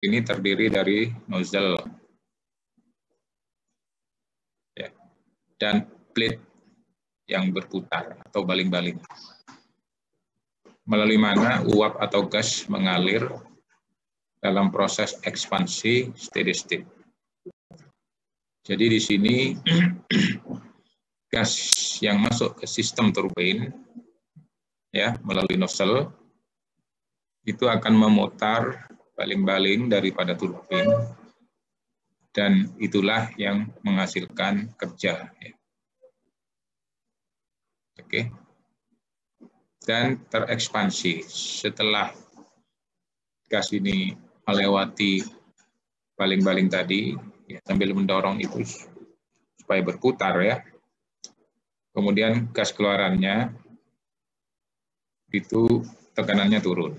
Ini terdiri dari nozzle ya, dan plate yang berputar atau baling-baling. Melalui mana uap atau gas mengalir dalam proses ekspansi steady state. Jadi di sini gas yang masuk ke sistem turbin ya melalui nozzle itu akan memutar baling-baling daripada turbin dan itulah yang menghasilkan kerja. Ya. Oke. Dan terekspansi setelah gas ini melewati baling-baling tadi ya, sambil mendorong itu supaya berputar ya. Kemudian gas keluarannya itu tekanannya turun.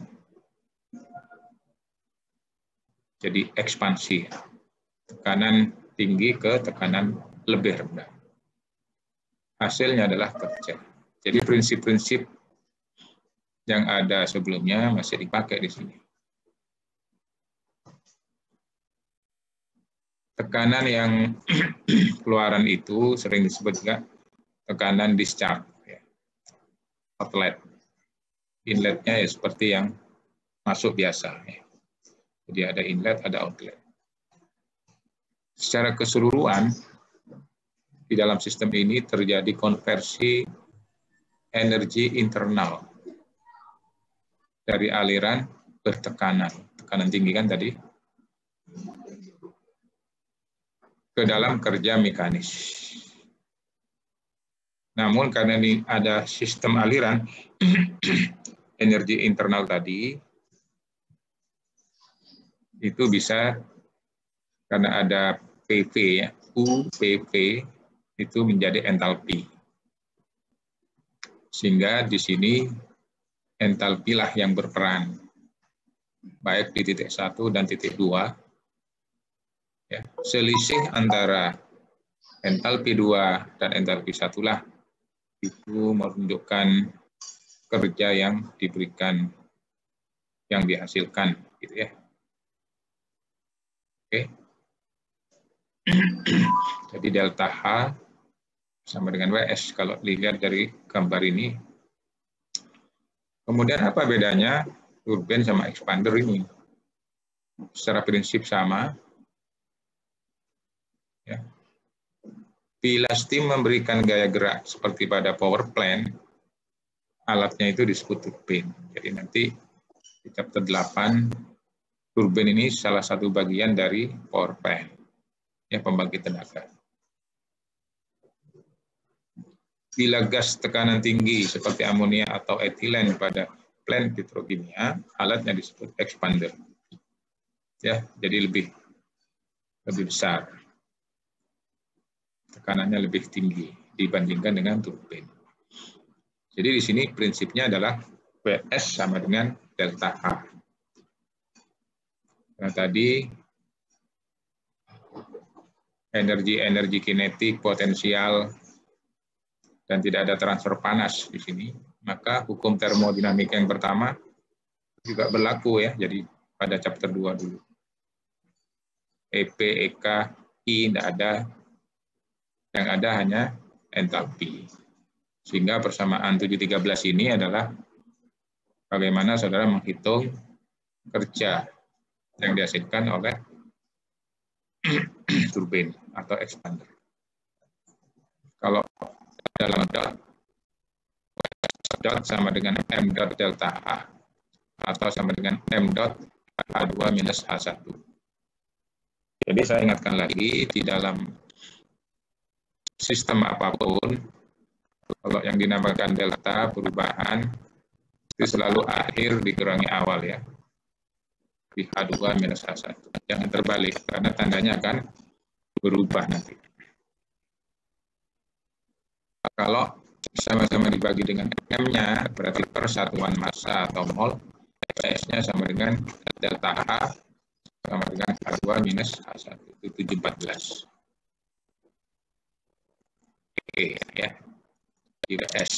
Jadi ekspansi, tekanan tinggi ke tekanan lebih rendah. Hasilnya adalah kerja. Jadi prinsip-prinsip yang ada sebelumnya masih dipakai di sini. Tekanan yang keluaran itu sering disebut juga tekanan discharge, ya. Outlet. Inletnya ya seperti yang masuk biasa. Ya. Jadi ada inlet, ada outlet. Secara keseluruhan, di dalam sistem ini terjadi konversi energi internal dari aliran bertekanan, tekanan tinggi kan tadi, ke dalam kerja mekanis. Namun karena ini ada sistem aliran energi internal tadi, itu bisa karena ada PV ya, UPV itu menjadi entalpi. Sehingga di sini entalpi lah yang berperan, baik di titik 1 dan titik 2. Ya, selisih antara entalpi 2 dan entalpi 1 lah itu menunjukkan kerja yang diberikan, yang dihasilkan, gitu ya. Oke. Jadi delta H sama dengan WS kalau dilihat dari gambar ini. Kemudian apa bedanya turbin sama expander ini? Secara prinsip sama. Ya. Bila steam memberikan gaya gerak seperti pada power plant, alatnya itu disebut turbin. Jadi nanti di chapter 8, turbin ini salah satu bagian dari power plant, ya, pembangkit tenaga. Bila gas tekanan tinggi seperti amonia atau etilen pada plant petrokimia, alatnya disebut expander. Ya, jadi lebih besar. Tekanannya lebih tinggi dibandingkan dengan turbin. Jadi di sini prinsipnya adalah WS sama dengan delta H. Nah tadi energi kinetik, potensial, dan tidak ada transfer panas di sini, maka hukum termodinamika yang pertama juga berlaku ya, jadi pada chapter 2 dulu. EP, EK, I tidak ada, yang ada hanya entalpi. Sehingga persamaan 713 ini adalah bagaimana saudara menghitung kerja yang dihasilkan oleh turbin atau expander. Kalau dalam dot sama dengan M dot delta H atau sama dengan M dot H2 minus H1. Jadi saya ingatkan lagi, di dalam sistem apapun, kalau yang dinamakan delta perubahan itu selalu akhir dikurangi awal ya, di H2 minus H1. Jangan terbalik karena tandanya akan berubah nanti. Kalau sama-sama dibagi dengan M-nya, berarti persatuan massa atau mol, S-nya sama dengan delta H sama dengan H2 minus H1, itu 714. Oke ya. Jika S.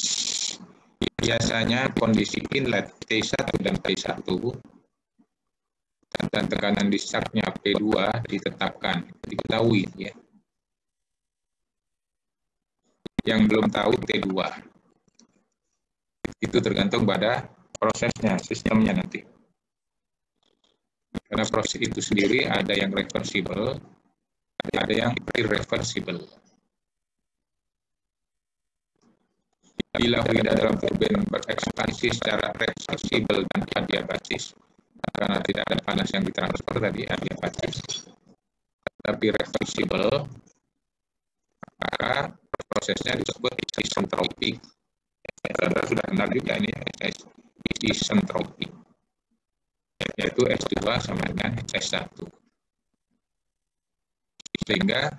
Biasanya kondisi inlet T1 dan T1 dan tekanan discharge-nya P2 ditetapkan, diketahui ya. Yang belum tahu T2. Itu tergantung pada prosesnya, sistemnya nanti. Karena proses itu sendiri ada yang reversible, ada yang irreversible. Bila fluida dalam turbin berekspansi secara reversible dan adiabatis, karena tidak ada panas yang ditransfer tadi adiabatis, tapi reversible, maka prosesnya disebut isentropik. Saudara sudah kenal juga ini isentropik, yaitu S2 sama dengan S1. Sehingga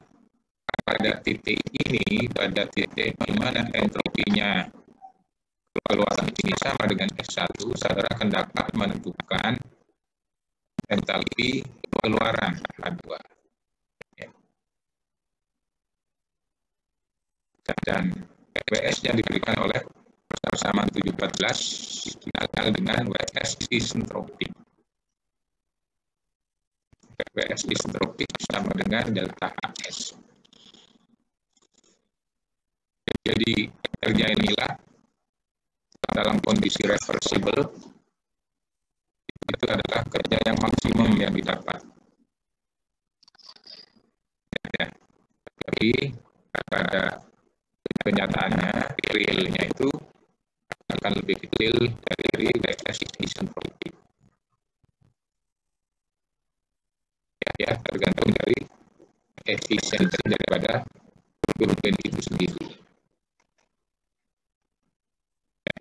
pada titik ini, pada titik di mana entropinya keluaran ini sama dengan S1, saudara akan dapat menentukan entalpi keluaran H2. Ya. Dan WS-nya diberikan oleh persamaan 714 dikali dengan WS isentropik. WS isentropik sama dengan delta HS. Jadi kerja inilah dalam kondisi reversible itu adalah kerja yang maksimum yang didapat. Ya. Tapi pada kenyataannya, realnya itu akan lebih kecil dari WS isentropik. Ya, tergantung dari efisiensi daripada turbin itu sendiri.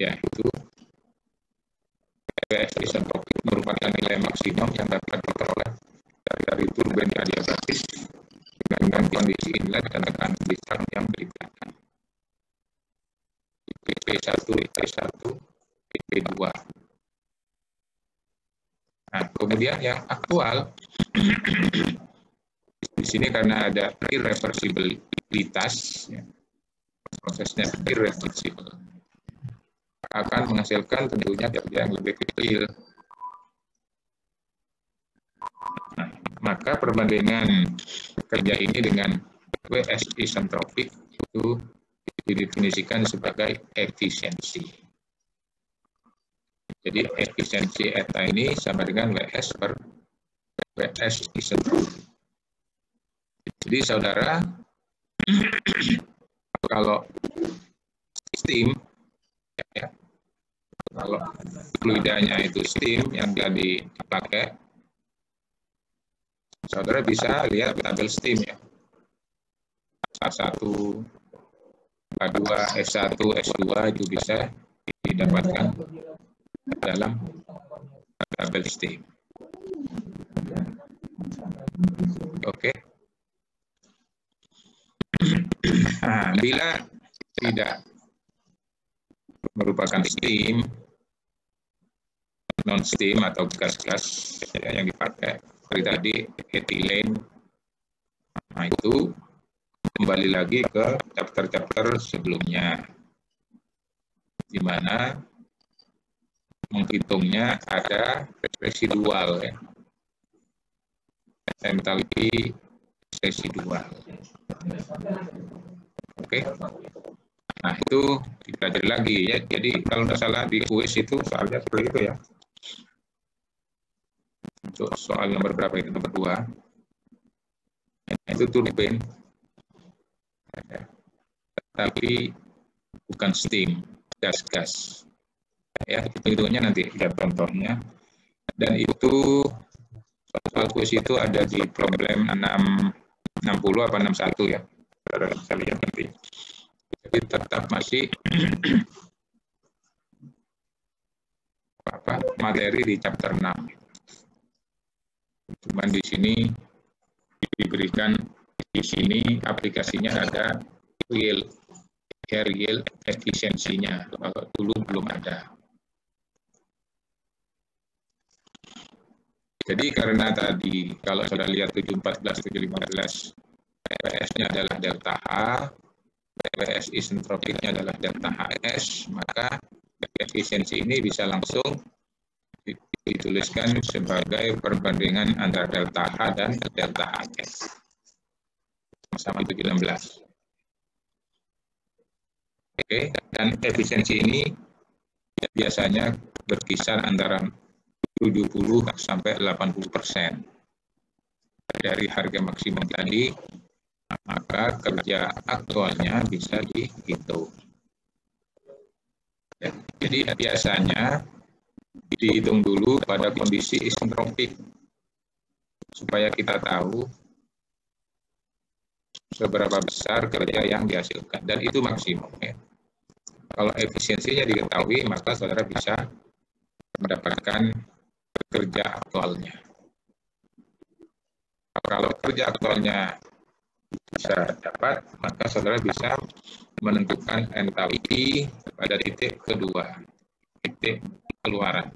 Ya, itu WS isentropik merupakan nilai maksimum yang dapat diperoleh dari turbin adiabatis dengan kondisi inlet dan tekanan discharge yang diberikan. P1, P1, P2. Nah, kemudian yang aktual di sini karena ada irreversibilitas, ya, prosesnya irreversible, akan menghasilkan tentunya kerja yang lebih kecil. Nah, maka perbandingan kerja ini dengan WS isentropik itu didefinisikan sebagai efisiensi. Jadi efisiensi eta ini sama dengan WS per WS isentropik. Jadi saudara, kalau steam, ya, kalau fluidanya itu steam yang tadi dipakai, saudara bisa lihat tabel steam ya. S1, K2, S1, S2 itu bisa didapatkan dalam tabel steam. Oke. Nah, bila tidak merupakan steam, non-steam atau gas-gas yang dipakai, seperti tadi etilen, nah itu kembali lagi ke chapter-chapter sebelumnya, di mana menghitungnya ada residual, ya. Entalpi residual. Oke. Nah, itu dipelajari lagi ya. Jadi kalau tidak salah di kuis itu soalnya seperti itu ya. Untuk soal nomor berapa itu? Nomor 2. Itu turbin. Tapi bukan steam, gas-gas. Ya, hitungnya nanti lihat contohnya. Dan itu soal kuis itu ada di problem 60 apa 61 ya. Saya lihat nanti. Jadi tetap masih materi di chapter 6. Cuman di sini diberikan, di sini aplikasinya ada real efisiensinya. Kalau dulu belum ada. Jadi karena tadi kalau sudah lihat 714, 715 WS-nya adalah delta H, WS isentropiknya adalah delta HS, maka efisiensi ini bisa langsung dituliskan sebagai perbandingan antara delta H dan delta HS. Sama itu 16. Oke, dan efisiensi ini biasanya berkisar antara 70 sampai 80% dari harga maksimum tadi, maka kerja aktualnya bisa dihitung. Ya, jadi biasanya dihitung dulu pada kondisi isentropik supaya kita tahu seberapa besar kerja yang dihasilkan, dan itu maksimum. Ya. Kalau efisiensinya diketahui, maka saudara bisa mendapatkan kerja aktualnya. Kalau kerja aktualnya bisa dapat, maka saudara bisa menentukan entalpi pada titik kedua, titik keluaran.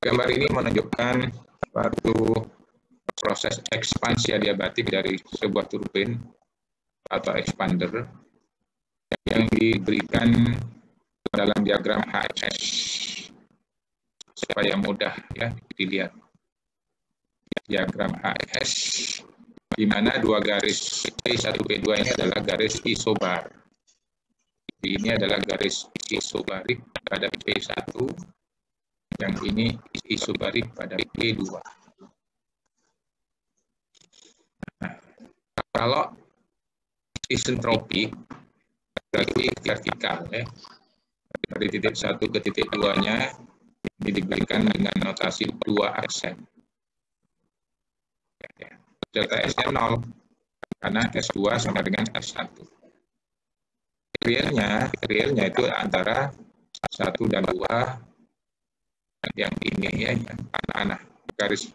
Gambar ini menunjukkan suatu proses ekspansi adiabatik dari sebuah turbin atau expander yang diberikan dalam diagram HS supaya mudah ya dilihat. Diagram HS di mana dua garis P1 P2 ini adalah garis isobar. Ini adalah garis isobarik pada P1, yang ini isobarik pada P2. Nah, kalau isentropik berarti vertikal ya. Dari titik 1 ke titik 2-nya ini diberikan dengan notasi 2 aksen. Delta S-nya 0 karena S2 sama dengan S1. Realnya itu antara 1 dan 2, yang ini ya, yang panah, garis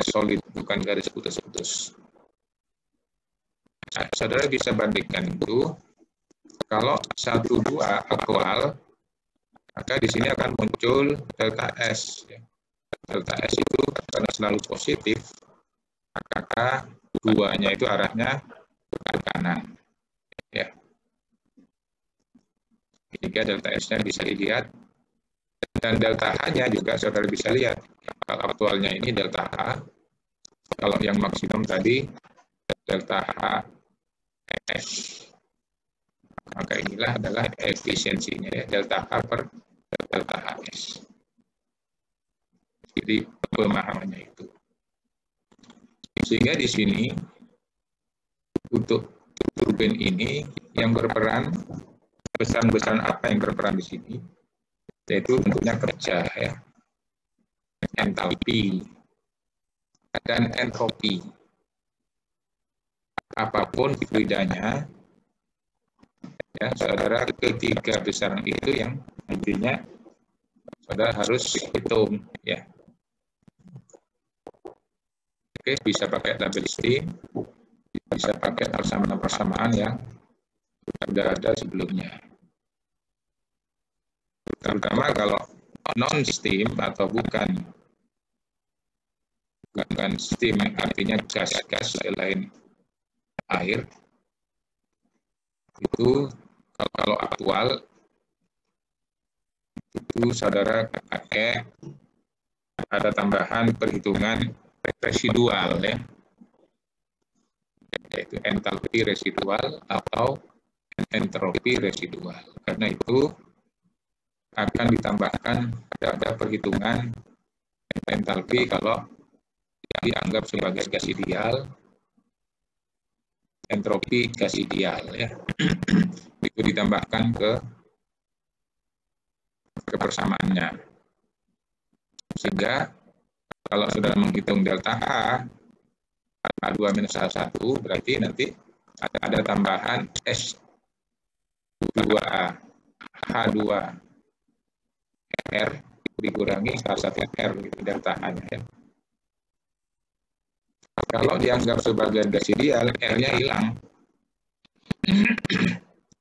solid, bukan garis putus-putus. Nah, saudara bisa bandingkan itu, kalau 1, 2 aktual, maka di sini akan muncul delta S. Delta S itu karena selalu positif, maka 2-nya itu arahnya ke kanan. Ya. Jika delta S-nya bisa dilihat, dan delta H-nya juga saudara bisa lihat. Kalau aktualnya ini delta H, kalau yang maksimum tadi delta H S. Maka inilah adalah efisiensinya ya, delta H per delta HS. Jadi pemahamannya itu. Sehingga di sini untuk turbin ini yang berperan, besar-besar apa yang berperan di sini, yaitu bentuknya kerja ya, entalpi dan entropi. Apapun fluidanya, ya saudara, ketiga besar itu yang intinya saudara harus hitung ya. Oke, bisa pakai double steam, bisa pakai persamaan yang sudah ada sebelumnya. Terutama kalau non steam atau bukan steam, artinya gas-gas selain air, itu kalau aktual itu saudara pakai ada tambahan perhitungan residual ya, yaitu entalpi residual atau entropi residual. Karena itu akan ditambahkan pada perhitungan entalpi kalau dianggap sebagai gas ideal, entropi gas ideal ya. Itu ditambahkan ke persamaannya. Sehingga kalau sudah menghitung delta H, H2 minus H1, berarti nanti ada tambahan S2A, H2R dikurangi H1R, gitu, delta H-nya. Ya. Kalau dianggap sebagai gas ideal, R-nya hilang.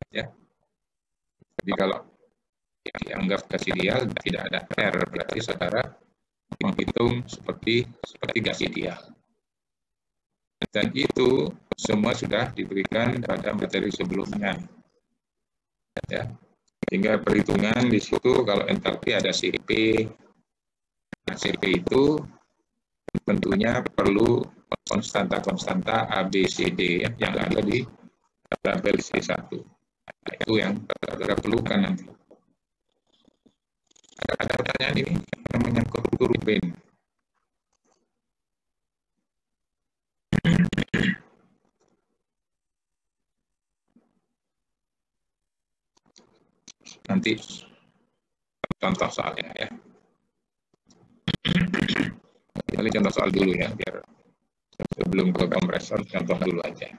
Ya. Jadi kalau dianggap gas ideal, tidak ada R, berarti saudara menghitung seperti gas ideal. Dan itu semua sudah diberikan pada materi sebelumnya. Ya. Sehingga perhitungan di situ kalau entalpi ada CP. Nah, CP itu tentunya perlu konstanta-konstanta A, B, C, D ya, yang ada di tabel C1. Nah, itu yang kita perlukan nanti. Ada pertanyaan ini yang menyangkut turbin. Nanti contoh soalnya ya. Kali contoh soal dulu ya, biar sebelum ke kompresor contoh dulu aja.